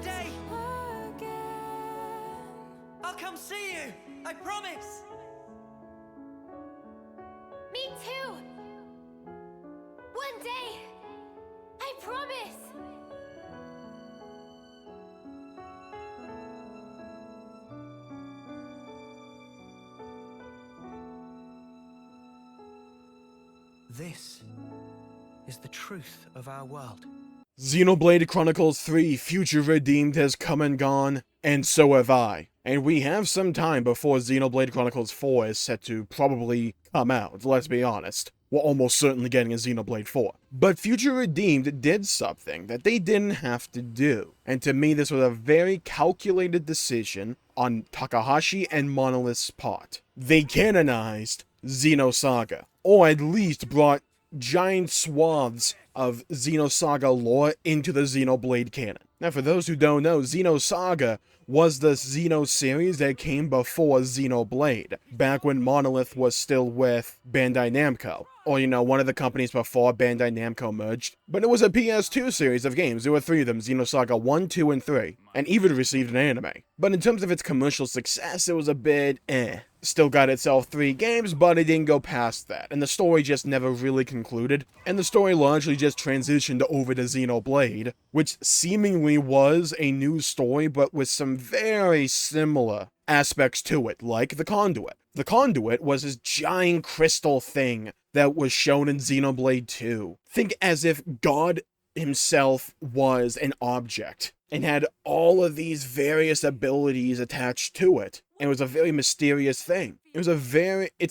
day, I'll come see you. I promise. Me too. One day. I promise. This is the truth of our world. Xenoblade Chronicles 3 Future Redeemed has come and gone, and so have I. And we have some time before Xenoblade Chronicles 4 is set to probably come out, let's be honest. We're almost certainly getting a Xenoblade 4. But Future Redeemed did something that they didn't have to do. And to me, this was a very calculated decision on Takahashi and Monolith's part. They canonized XenoSaga, or at least brought giant swaths of XenoSaga lore into the Xenoblade canon. Now, for those who don't know, XenoSaga was the Xeno series that came before Xenoblade, back when Monolith was still with Bandai Namco. Or, you know, one of the companies before Bandai Namco merged. But it was a PS2 series of games. There were 3 of them, Xenosaga 1, 2, and 3. And even received an anime. But in terms of its commercial success, it was a bit Still got itself 3 games, but it didn't go past that. And the story just never really concluded. And the story largely just transitioned over to Xenoblade, which seemingly was a new story, but with some very similar aspects to it, like the Conduit. The Conduit was this giant crystal thing that was shown in Xenoblade 2. Think as if God himself was an object and had all of these various abilities attached to it. And it was a very mysterious thing. It's a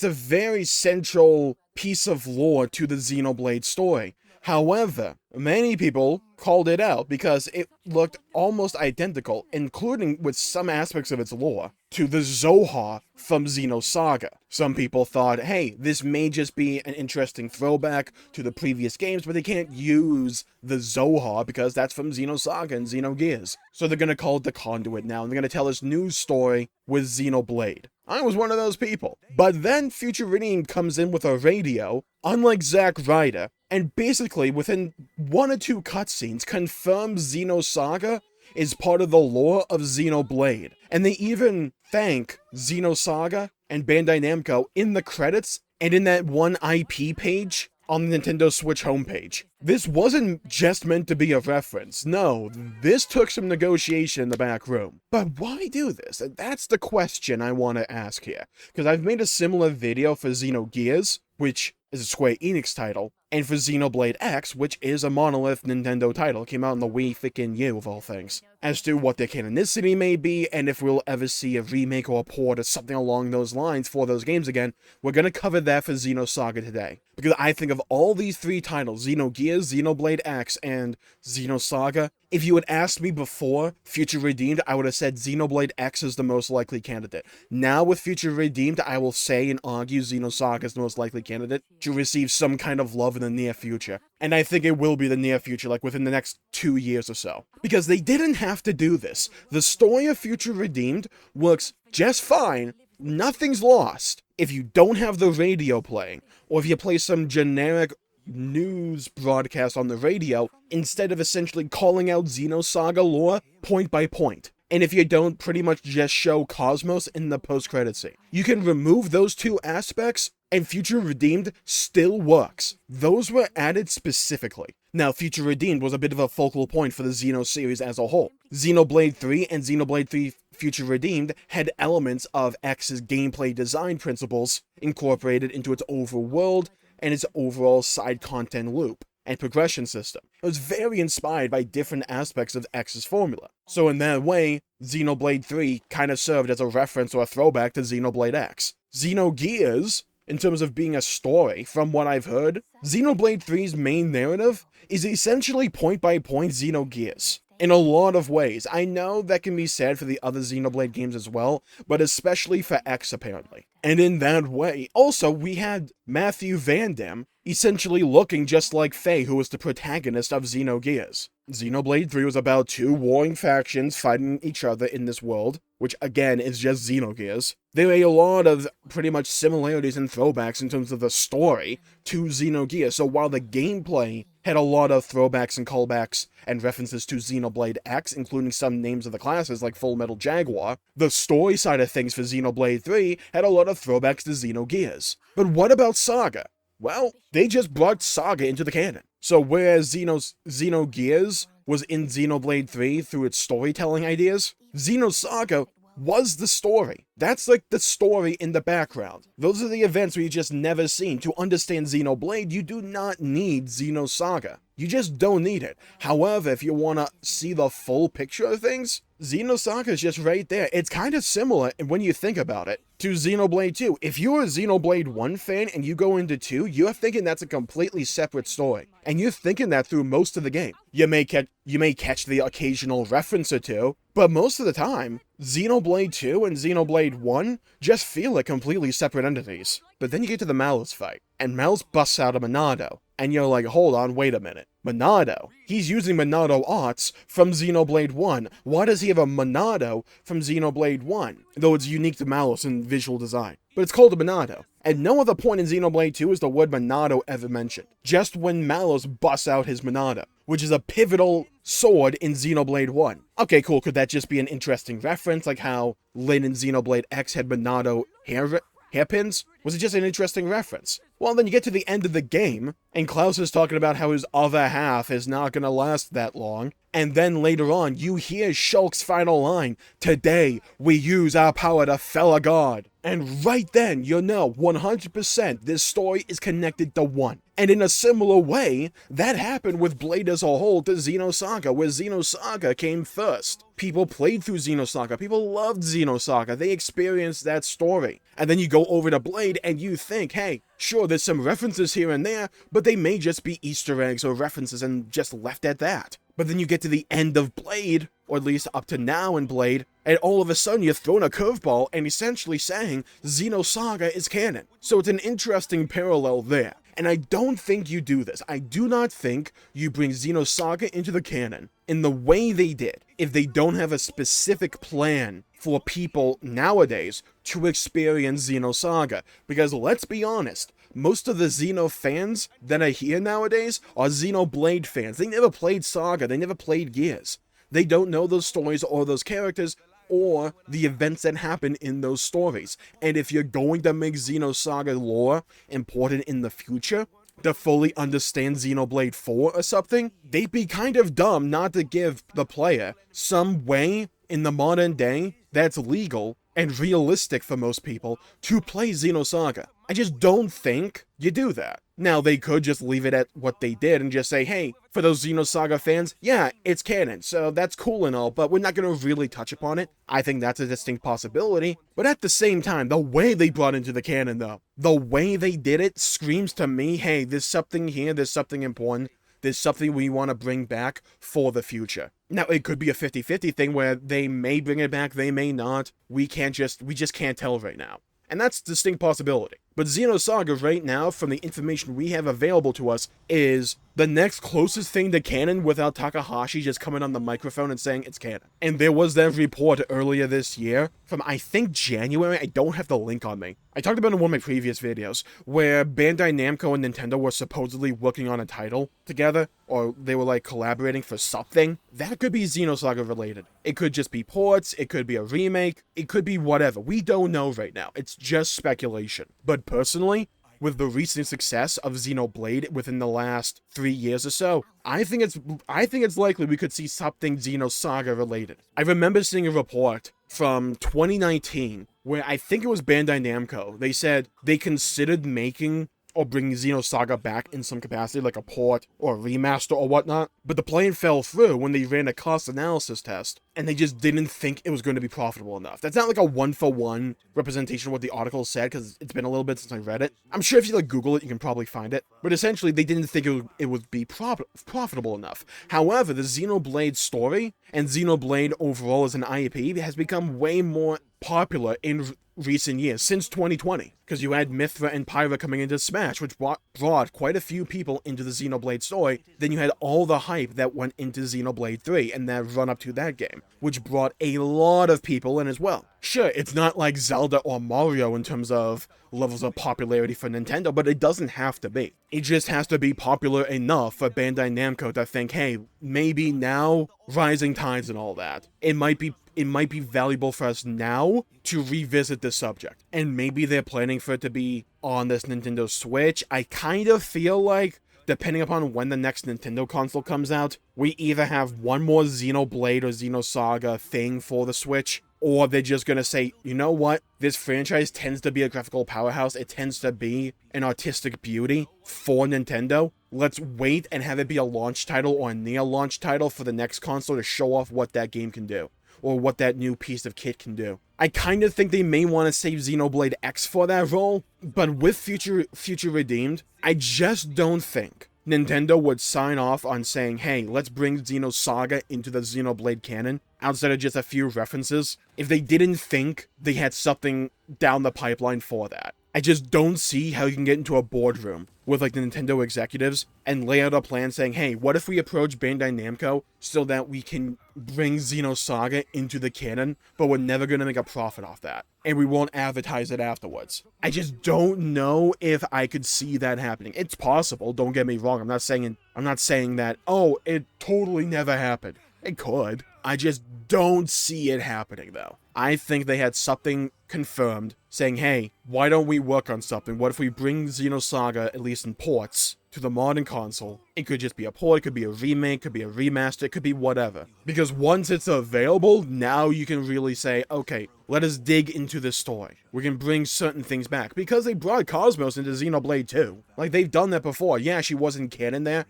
very central piece of lore to the Xenoblade story. However, many people called it out because it looked almost identical, including with some aspects of its lore, to the Zohar from Xenosaga. Some people thought, hey, this may just be an interesting throwback to the previous games, but they can't use the Zohar because that's from Xenosaga and Xenogears. So they're gonna call it the Conduit now, and they're gonna tell this new story with Xenoblade. I was one of those people. But then Future Redeemed comes in with a radio, unlike Zack Ryder, and basically within 1 or 2 cutscenes confirms Xenosaga is part of the lore of Xenoblade. And they even thank Xenosaga and Bandai Namco in the credits and in that one IP page on the Nintendo Switch homepage. This wasn't just meant to be a reference. No, this took some negotiation in the back room. But why do this? That's the question I want to ask here. Because I've made a similar video for Xenogears, which is a Square Enix title, and for Xenoblade X, which is a Monolith Nintendo title. It came out in the Wii frickin' U of all things. As to what their canonicity may be, and if we'll ever see a remake or a port or something along those lines for those games again, we're gonna cover that for Xenosaga today. Because I think of all these 3 titles, Xenogears, Xenoblade X, and Xenosaga, if you had asked me before Future Redeemed, I would have said Xenoblade X is the most likely candidate. Now with Future Redeemed, I will say and argue Xenosaga is the most likely candidate to receive some kind of love in the near future. And I think it will be the near future, like within the next 2 years or so. Because they didn't have to do this. The story of Future Redeemed works just fine. Nothing's lost if you don't have the radio playing, or if you play some generic news broadcast on the radio, instead of essentially calling out Xenosaga lore point by point. And if you don't pretty much just show KOSMOS in the post-credit scene. You can remove those 2 aspects, and Future Redeemed still works. Those were added specifically. Now, Future Redeemed was a bit of a focal point for the Xeno series as a whole. Xenoblade 3 and Xenoblade 3 Future Redeemed had elements of X's gameplay design principles incorporated into its overworld and its overall side content loop and progression system. It was very inspired by different aspects of X's formula. So in that way, Xenoblade 3 kind of served as a reference or a throwback to Xenoblade X. Xenogears, in terms of being a story, from what I've heard, Xenoblade 3's main narrative is essentially point-by-point Xenogears. In a lot of ways. I know that can be said for the other Xenoblade games as well, but especially for X apparently. And in that way, also we had Matthew Van Damme essentially looking just like Faye, who was the protagonist of Xenogears. Xenoblade 3 was about 2 warring factions fighting each other in this world, which again is just Xenogears. There are a lot of pretty much similarities and throwbacks in terms of the story to Xenogears, so while the gameplay had a lot of throwbacks and callbacks and references to Xenoblade X, including some names of the classes like Full Metal Jaguar. The story side of things for Xenoblade 3 had a lot of throwbacks to Xenogears. But what about Saga? Well, they just brought Saga into the canon. So whereas Xenogears was in Xenoblade 3 through its storytelling ideas, Xenosaga was the story. That's like the story in the background. Those are the events we just never seen. To understand Xenoblade, you do not need Xenosaga. You just don't need it. However, if you want to see the full picture of things, Xenosaga is just right there. It's kind of similar when you think about it to Xenoblade 2. If you're a Xenoblade 1 fan and you go into 2, you're thinking that's a completely separate story. And you're thinking that through most of the game. You may catch the occasional reference or two, but most of the time, Xenoblade 2 and Xenoblade 1 just feel like completely separate entities. But then you get to the Malice fight, and Malice busts out a Monado, and you're like, hold on, wait a minute. Monado? He's using Monado arts from Xenoblade 1. Why does he have a Monado from Xenoblade 1? Though it's unique to Malice in visual design. But it's called a Monado. At no other point in Xenoblade 2 is the word Monado ever mentioned. Just when Malice busts out his Monado, which is a pivotal sword in Xenoblade 1. Okay, cool, could that just be an interesting reference, like how Lyn in Xenoblade X had Monado hairpins? Was it just an interesting reference? Well, then you get to the end of the game, and Klaus is talking about how his other half is not gonna last that long, and then later on, you hear Shulk's final line, "Today, we use our power to fell a god." And right then, you know 100% this story is connected to 1. And in a similar way, that happened with Blade as a whole to Xenosaga, where Xenosaga came first. People played through Xenosaga, people loved Xenosaga, they experienced that story. And then you go over to Blade and you think, hey, sure, there's some references here and there, but they may just be Easter eggs or references and just left at that. But then you get to the end of Blade, or at least up to now in Blade, and all of a sudden you're thrown a curveball and essentially saying Xenosaga is canon. So it's an interesting parallel there. And I don't think you do this. I do not think you bring Xenosaga into the canon in the way they did if they don't have a specific plan for people nowadays to experience Xenosaga. Because let's be honest, most of the Xeno fans that I hear nowadays are Xenoblade fans. They never played Saga, they never played Gears. They don't know those stories or those characters or the events that happen in those stories. And if you're going to make Xenosaga lore important in the future, to fully understand Xenoblade 4 or something, they'd be kind of dumb not to give the player some way in the modern day that's legal and realistic for most people to play Xenosaga. I just don't think you do that. Now, they could just leave it at what they did and just say, hey, for those Xenosaga fans, yeah, it's canon, so that's cool and all, but we're not going to really touch upon it. I think that's a distinct possibility. But at the same time, the way they brought into the canon, though, the way they did it screams to me, hey, there's something here, there's something important, there's something we want to bring back for the future. Now, it could be a 50-50 thing where they may bring it back, they may not. We just can't tell right now. And that's a distinct possibility. But Xenosaga right now, from the information we have available to us, is the next closest thing to canon without Takahashi just coming on the microphone and saying it's canon. And there was that report earlier this year from, I think, January. I don't have the link on me. I talked about it in one of my previous videos, where Bandai Namco and Nintendo were supposedly working on a title together, or they were like collaborating for something. That could be Xenosaga related. It could just be ports, it could be a remake, it could be whatever. We don't know right now. It's just speculation. But personally, with the recent success of Xenoblade within the last 3 years or so, I think it's likely we could see something Xenosaga related. I remember seeing a report from 2019 where I think it was Bandai Namco. They said they considered making or bringing Xenosaga back in some capacity, like a port or a remaster or whatnot, but the plan fell through when they ran a cost analysis test, and they just didn't think it was going to be profitable enough. That's not like a one-for-one representation of what the article said, because it's been a little bit since I read it. I'm sure if you Google it, you can probably find it, but essentially they didn't think it would be profitable enough. However, the Xenoblade story and Xenoblade overall as an IP has become way more popular in recent years, since 2020, because you had Mithra and Pyra coming into Smash, which brought quite a few people into the Xenoblade story. Then you had all the hype that went into Xenoblade 3 and that run up to that game, which brought a lot of people in as well. Sure, it's not like Zelda or Mario in terms of levels of popularity for Nintendo, but it doesn't have to be. It just has to be popular enough for Bandai Namco to think, hey, maybe now, rising tides and all that, it might be valuable for us now to revisit this subject. And maybe they're planning for it to be on this Nintendo Switch. I kind of feel like, depending upon when the next Nintendo console comes out, we either have one more Xenoblade or Xenosaga thing for the Switch, or they're just gonna say, you know what, this franchise tends to be a graphical powerhouse, it tends to be an artistic beauty for Nintendo. Let's wait and have it be a launch title or a near-launch title for the next console to show off what that game can do, or what that new piece of kit can do. I kind of think they may want to save Xenoblade X for that role, but with Future Redeemed, I just don't think Nintendo would sign off on saying, hey, let's bring Xenosaga into the Xenoblade canon, outside of just a few references, if they didn't think they had something down the pipeline for that. I just don't see how you can get into a boardroom with like the Nintendo executives and lay out a plan saying, hey, what if we approach Bandai Namco so that we can bring Xenosaga into the canon, but we're never going to make a profit off that, and we won't advertise it afterwards. I just don't know if I could see that happening. It's possible, don't get me wrong. I'm not saying that, oh, it totally never happened. It could. I just don't see it happening, though. I think they had something confirmed saying, hey, why don't we work on something? What if we bring Xenosaga, at least in ports, to the modern console? It could just be a port, it could be a remake, it could be a remaster, it could be whatever. Because once it's available, now you can really say, okay, let us dig into this story. We can bring certain things back. Because they brought KOSMOS into Xenoblade 2. Like, they've done that before. Yeah, she wasn't canon there,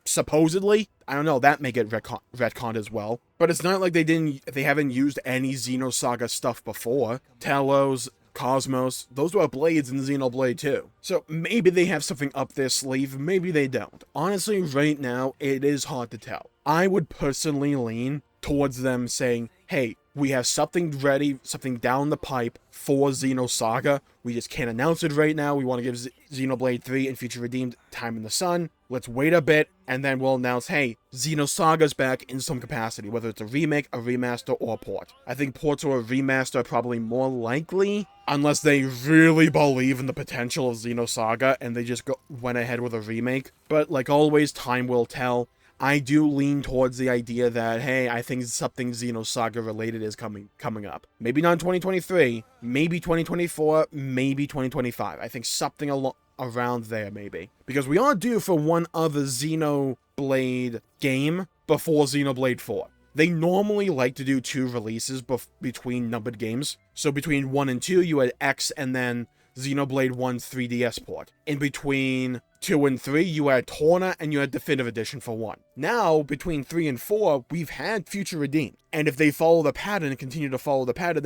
supposedly. I don't know, that may get retconned as well. But it's not like they haven't used any Xenosaga stuff before. Talos, KOSMOS, those were blades in Xenoblade 2. So maybe they have something up their sleeve, maybe they don't. Honestly, right now, it is hard to tell. I would personally lean towards them saying, hey, we have something ready, something down the pipe for Xenosaga. We just can't announce it right now. We want to give Xenoblade 3 and Future Redeemed time in the sun. Let's wait a bit, and then we'll announce, hey, Xenosaga's back in some capacity, whether it's a remake, a remaster, or a port. I think ports or a remaster are probably more likely, unless they really believe in the potential of Xenosaga, and they just went ahead with a remake. But like always, time will tell. I do lean towards the idea that, hey, I think something Xenosaga related is coming up. Maybe not in 2023, maybe 2024, maybe 2025. I think something around there, maybe. Because we are due for one other Xenoblade game before Xenoblade 4. They normally like to do 2 releases between numbered games. So between 1 and 2, you had X and then Xenoblade 1's 3DS port. In between 2 and 3, you had Torna and you had Definitive Edition for 1. Now, between 3 and 4, we've had Future Redeemed. And if they follow the pattern and continue to follow the pattern,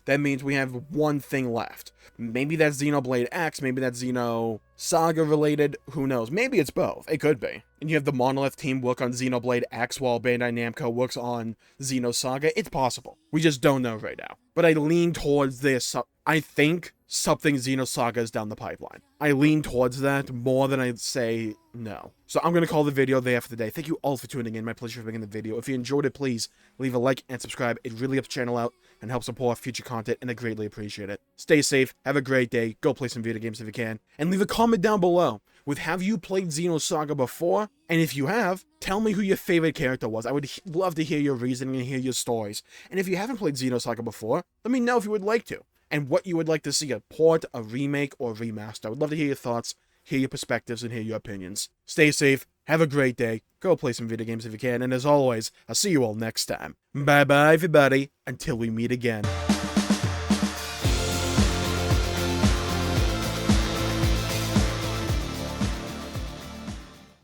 that means we have one thing left. Maybe that's Xenoblade X, maybe that's Xenosaga related, who knows? Maybe it's both, it could be. And you have the Monolith team work on Xenoblade X while Bandai Namco works on Xenosaga. It's possible. We just don't know right now. But I lean towards this. I think something Xenosaga is down the pipeline. I lean towards that more than I'd say no. So I'm going to call the video there for the day. Thank you all for tuning in. My pleasure for making the video. If you enjoyed it, please leave a like and subscribe. It really helps the channel out and helps support future content, and I greatly appreciate it. Stay safe. Have a great day. Go play some video games if you can. And leave a comment down below with, have you played Xenosaga before? And if you have, tell me who your favorite character was. I would love to hear your reasoning and hear your stories. And if you haven't played Xenosaga before, let me know if you would like to, and what you would like to see, a port, a remake, or a remaster. I would love to hear your thoughts, hear your perspectives, and hear your opinions. Stay safe, have a great day, go play some video games if you can, and as always, I'll see you all next time. Bye-bye, everybody, until we meet again.